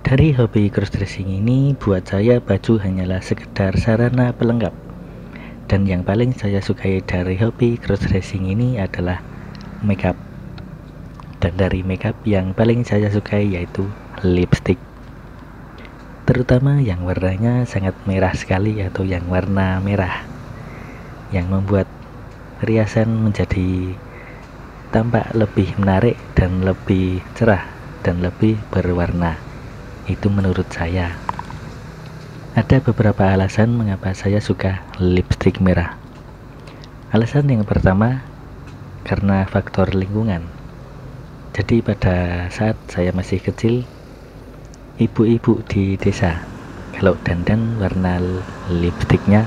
Dari hobi crossdressing ini buat saya baju hanyalah sekedar sarana pelengkap. Dan yang paling saya sukai dari hobi crossdressing ini adalah makeup. Dan dari makeup yang paling saya sukai yaitu lipstick. Terutama yang warnanya sangat merah sekali atau yang warna merah. Yang membuat riasan menjadi tampak lebih menarik dan lebih cerah dan lebih berwarna. Itu menurut saya. Ada beberapa alasan mengapa saya suka lipstick merah. Alasan yang pertama, karena faktor lingkungan. Jadi pada saat saya masih kecil, ibu-ibu di desa kalau dandan warna lipstiknya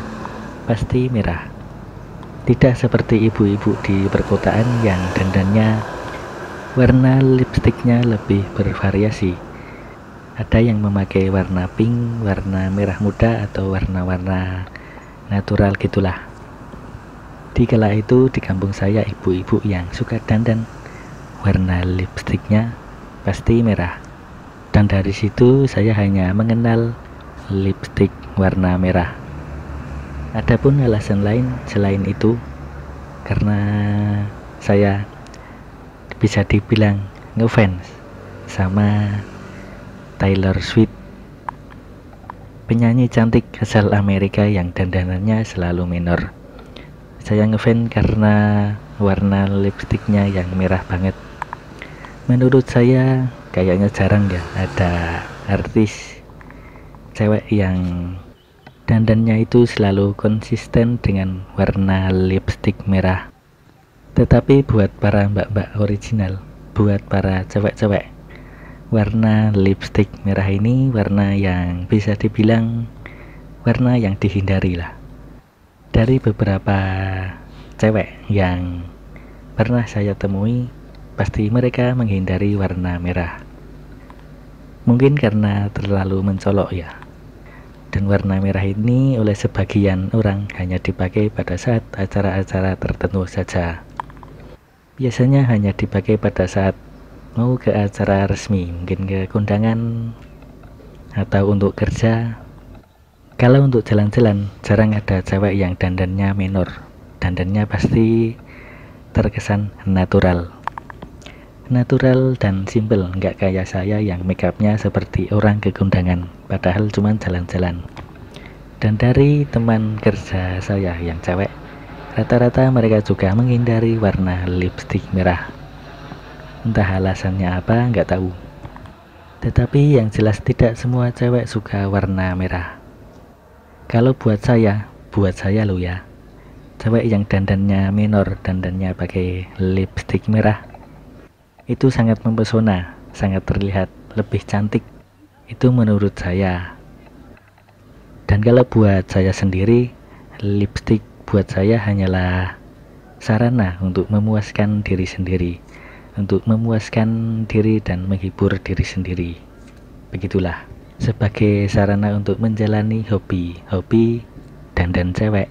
pasti merah. Tidak seperti ibu-ibu di perkotaan yang dandannya warna lipstiknya lebih bervariasi. Ada yang memakai warna pink, warna merah muda, atau warna-warna natural gitulah. Di kala itu di kampung saya ibu-ibu yang suka dandan warna lipstiknya pasti merah. Dan dari situ saya hanya mengenal lipstik warna merah. Adapun alasan lain selain itu, karena saya bisa dibilang ngefans sama Taylor Swift, penyanyi cantik asal Amerika yang dandanannya selalu menor. Saya ngefans karena warna lipstiknya yang merah banget. Menurut saya kayaknya jarang ya ada artis cewek yang dandannya itu selalu konsisten dengan warna lipstik merah. Tetapi buat para mbak-mbak original, buat para cewek-cewek, warna lipstik merah ini warna yang bisa dibilang warna yang dihindari lah. Dari beberapa cewek yang pernah saya temui, pasti mereka menghindari warna merah. Mungkin karena terlalu mencolok ya. Dan warna merah ini oleh sebagian orang hanya dipakai pada saat acara-acara tertentu saja. Biasanya hanya dipakai pada saat mau ke acara resmi, mungkin ke kondangan atau untuk kerja. Kalau untuk jalan-jalan jarang ada cewek yang dandannya menor. Dandannya pasti terkesan natural dan simple, nggak kayak saya yang makeupnya seperti orang ke kondangan padahal cuma jalan-jalan. Dan dari teman kerja saya yang cewek, rata-rata mereka juga menghindari warna lipstik merah. Entah alasannya apa, nggak tahu. Tetapi yang jelas tidak semua cewek suka warna merah. Kalau buat saya lo ya, cewek yang dandannya menor, dandannya pakai lipstik merah, itu sangat mempesona, sangat terlihat lebih cantik. Itu menurut saya. Dan kalau buat saya sendiri, lipstik buat saya hanyalah sarana untuk memuaskan diri sendiri. Untuk memuaskan diri dan menghibur diri sendiri. Begitulah, sebagai sarana untuk menjalani hobi dandan cewek.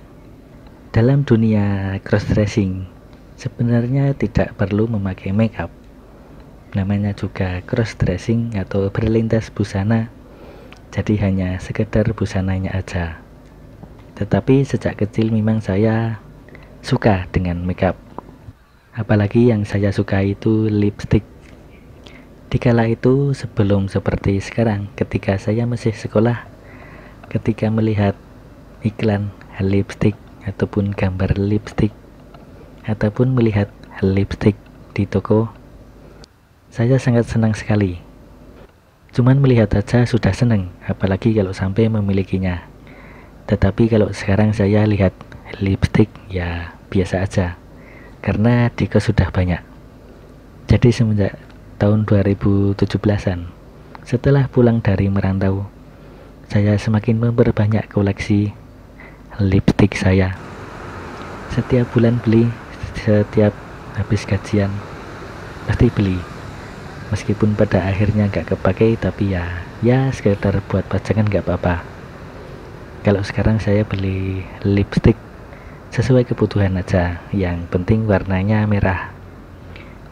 Dalam dunia crossdressing sebenarnya tidak perlu memakai makeup. Namanya juga crossdressing atau berlintas busana, jadi hanya sekedar busananya aja. Tetapi sejak kecil memang saya suka dengan makeup. Apalagi yang saya suka itu lipstick. Dikala itu sebelum seperti sekarang, ketika saya masih sekolah, ketika melihat iklan lipstick ataupun gambar lipstick ataupun melihat lipstick di toko, saya sangat senang sekali. Cuman melihat saja sudah senang, apalagi kalau sampai memilikinya. Tetapi kalau sekarang saya lihat lipstick ya biasa aja, karena di kos sudah banyak. Jadi semenjak tahun 2017-an, setelah pulang dari merantau, saya semakin memperbanyak koleksi lipstick saya. Setiap bulan beli, setiap habis gajian pasti beli. Meskipun pada akhirnya gak kepakai, tapi ya sekedar buat pajangan gak apa-apa. Kalau sekarang saya beli lipstick sesuai kebutuhan aja, yang penting warnanya merah.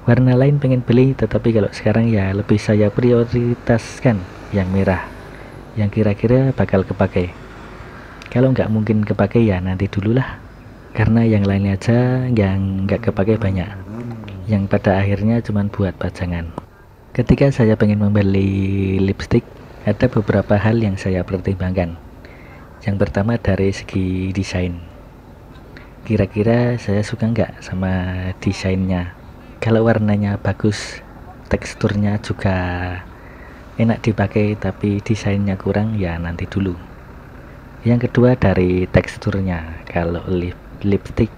Warna lain pengen beli, tetapi kalau sekarang ya lebih saya prioritaskan yang merah, yang kira-kira bakal kepake. Kalau nggak mungkin kepake ya nanti dululah, karena yang lainnya aja yang nggak kepake banyak, yang pada akhirnya cuma buat pajangan. Ketika saya pengen membeli lipstick, ada beberapa hal yang saya pertimbangkan. Yang pertama dari segi desain, kira-kira saya suka nggak sama desainnya. Kalau warnanya bagus, teksturnya juga enak dipakai, tapi desainnya kurang, ya nanti dulu. Yang kedua dari teksturnya, kalau lipstick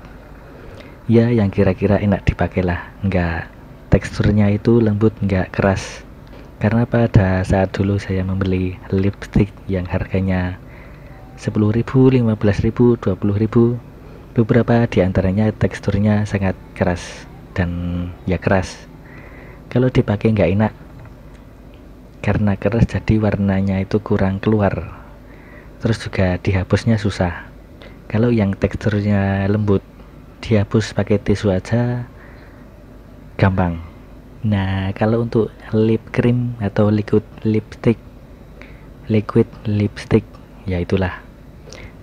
ya yang kira-kira enak dipakai lah, nggak teksturnya itu lembut, nggak keras. Karena pada saat dulu saya membeli lipstick yang harganya 10.000, 15.000, 20.000, beberapa diantaranya teksturnya sangat keras dan ya keras. Kalau dipakai nggak enak, karena keras jadi warnanya itu kurang keluar, terus juga dihapusnya susah. Kalau yang teksturnya lembut, dihapus pakai tisu aja gampang. Nah, kalau untuk lip cream atau liquid lipstick, ya itulah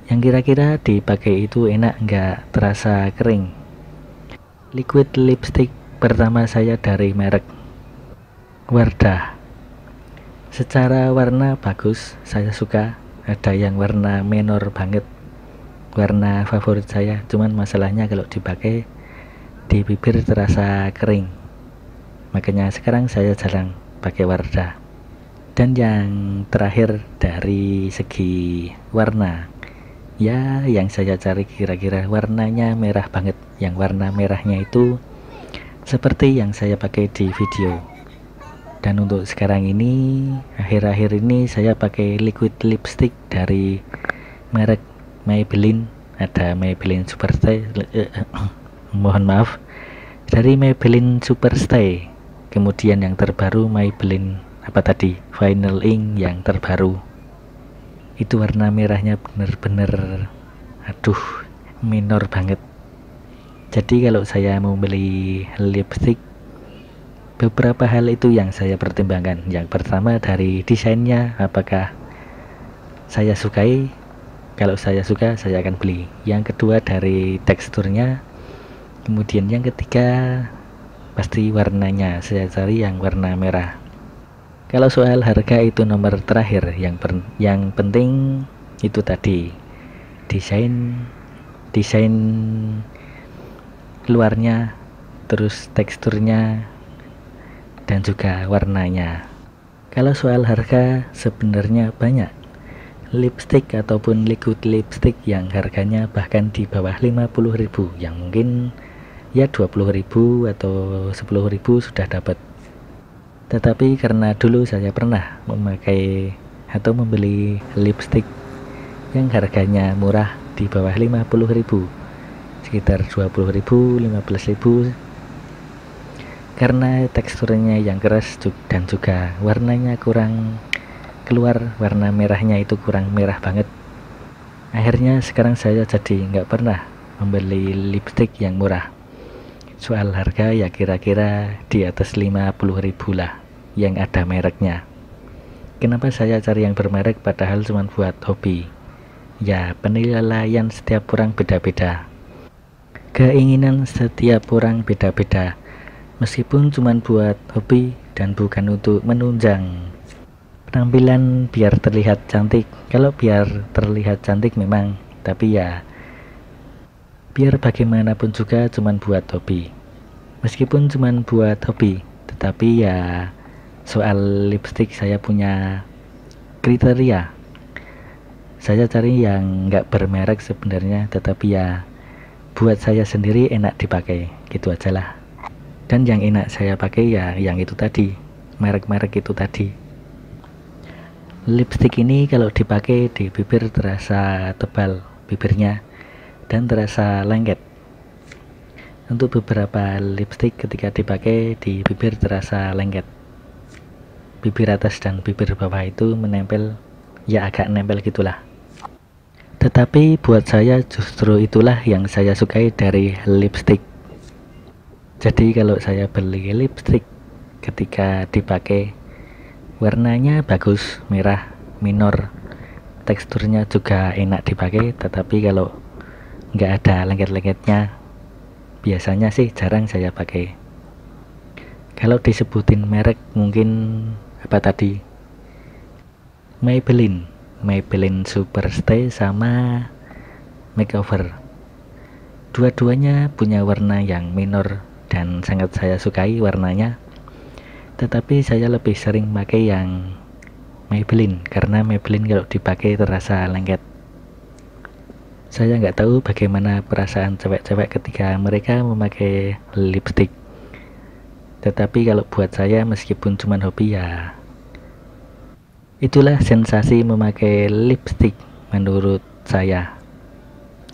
yang kira-kira dipakai itu enak, nggak terasa kering. Liquid lipstick pertama saya dari merek Wardah. Secara warna bagus, saya suka. Ada yang warna menor banget, warna favorit saya. Cuman masalahnya kalau dipakai di bibir terasa kering, makanya sekarang saya jarang pakai Wardah. Dan yang terakhir dari segi warna, ya yang saya cari kira-kira warnanya merah banget, yang warna merahnya itu seperti yang saya pakai di video. Dan untuk sekarang ini, akhir-akhir ini saya pakai liquid lipstick dari merek Maybelline. Ada Maybelline Superstay, mohon maaf, dari Maybelline Superstay. Kemudian yang terbaru Maybelline Final Ink yang terbaru. Itu warna merahnya bener-bener minor banget. Jadi kalau saya mau beli lipstick, beberapa hal itu yang saya pertimbangkan. Yang pertama dari desainnya, apakah saya sukai. Kalau saya suka, saya akan beli. Yang kedua dari teksturnya. Kemudian yang ketiga pasti warnanya, saya cari yang warna merah. Kalau soal harga itu nomor terakhir. Yang penting itu tadi desain luarnya, terus teksturnya, dan juga warnanya. Kalau soal harga sebenarnya banyak lipstick ataupun liquid lipstick yang harganya bahkan di bawah 50.000, yang mungkin ya 20.000 atau 10.000 sudah dapat. Tetapi karena dulu saya pernah memakai atau membeli lipstick yang harganya murah di bawah 50.000, sekitar 20.000, 15.000, karena teksturnya yang keras dan juga warnanya kurang keluar, warna merahnya itu kurang merah banget. Akhirnya sekarang saya jadi nggak pernah membeli lipstick yang murah. Soal harga ya kira-kira di atas 50.000 lah yang ada mereknya. Kenapa saya cari yang bermerek padahal cuma buat hobi? Ya penilaian setiap orang beda-beda, keinginan setiap orang beda-beda. Meskipun cuma buat hobi dan bukan untuk menunjang penampilan biar terlihat cantik. Kalau biar terlihat cantik memang, tapi ya biar bagaimanapun juga cuma buat hobi. Meskipun cuma buat hobi, tetapi ya soal lipstick saya punya kriteria. Saya cari yang nggak bermerek sebenarnya, tetapi ya buat saya sendiri enak dipakai, gitu aja lah. Dan yang enak saya pakai ya yang itu tadi, merek-merek itu tadi. Lipstick ini kalau dipakai di bibir terasa tebal bibirnya dan terasa lengket. Untuk beberapa lipstick ketika dipakai di bibir terasa lengket, bibir atas dan bibir bawah itu menempel, ya agak nempel gitulah. Tetapi buat saya justru itulah yang saya sukai dari lipstick. Jadi kalau saya beli lipstick, ketika dipakai Warnanya bagus, merah minor, teksturnya juga enak dipakai, tetapi kalau nggak ada lengket-lengketnya biasanya sih jarang saya pakai. Kalau disebutin merek mungkin apa tadi, Maybelline Superstay sama Makeover. Dua-duanya punya warna yang minor dan sangat saya sukai warnanya, tetapi saya lebih sering pakai yang Maybelline karena Maybelline kalau dipakai terasa lengket. Saya nggak tahu bagaimana perasaan cewek-cewek ketika mereka memakai lipstick, tetapi kalau buat saya meskipun cuma hobi ya itulah sensasi memakai lipstick menurut saya,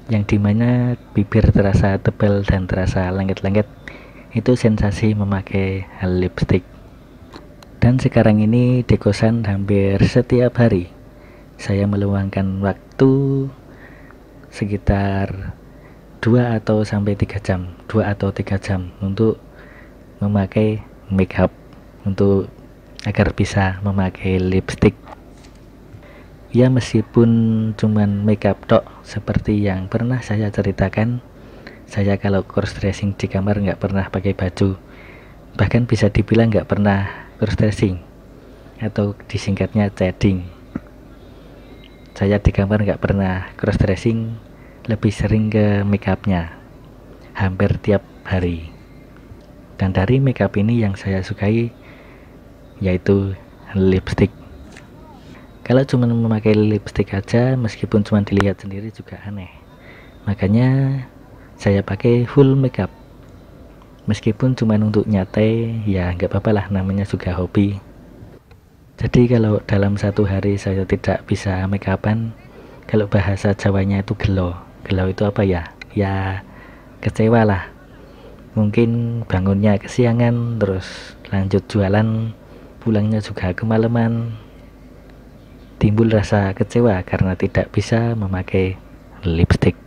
yang dimana bibir terasa tebal dan terasa lengket-lengket. Itu sensasi memakai lipstick. Dan sekarang ini di kosan hampir setiap hari saya meluangkan waktu sekitar 2 atau 3 jam untuk memakai make up, untuk agar bisa memakai lipstick. Ya meskipun cuman make up tok, seperti yang pernah saya ceritakan, saya kalau cross dressing di kamar nggak pernah pakai baju, bahkan bisa dibilang nggak pernah cross dressing atau disingkatnya shading. Saya di kamar nggak pernah cross dressing, lebih sering ke make upnya hampir tiap hari. Dan dari make up ini yang saya sukai yaitu lipstick. Kalau cuma memakai lipstick aja meskipun cuma dilihat sendiri juga aneh, makanya saya pakai full makeup. Meskipun cuma untuk nyatai ya nggak apa-apa lah, namanya juga hobi. Jadi kalau dalam satu hari saya tidak bisa make upan, kalau bahasa Jawanya itu gelo. Gelo itu apa ya? Ya kecewa lah. Mungkin bangunnya kesiangan, terus lanjut jualan, pulangnya juga kemalaman, timbul rasa kecewa karena tidak bisa memakai lipstick.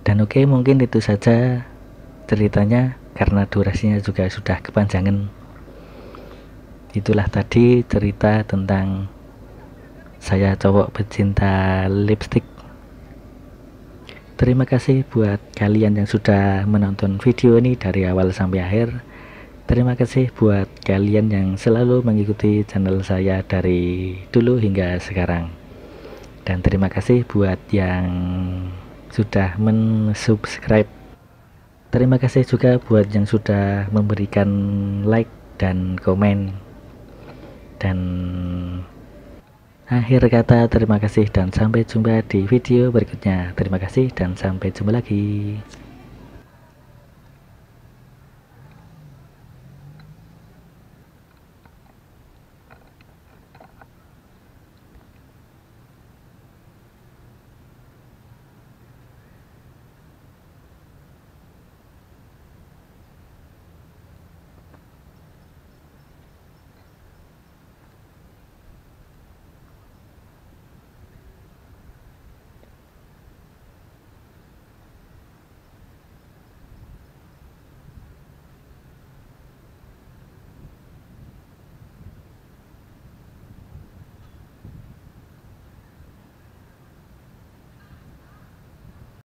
Dan oke, mungkin itu saja ceritanya karena durasinya juga sudah kepanjangan. Itulah tadi cerita tentang saya cowok pecinta lipstick. Terima kasih buat kalian yang sudah menonton video ini dari awal sampai akhir. Terima kasih buat kalian yang selalu mengikuti channel saya dari dulu hingga sekarang. Dan terima kasih buat yang sudah mensubscribe. Terima kasih juga buat yang sudah memberikan like dan komen. Dan akhir kata terima kasih dan sampai jumpa di video berikutnya. Terima kasih dan sampai jumpa lagi.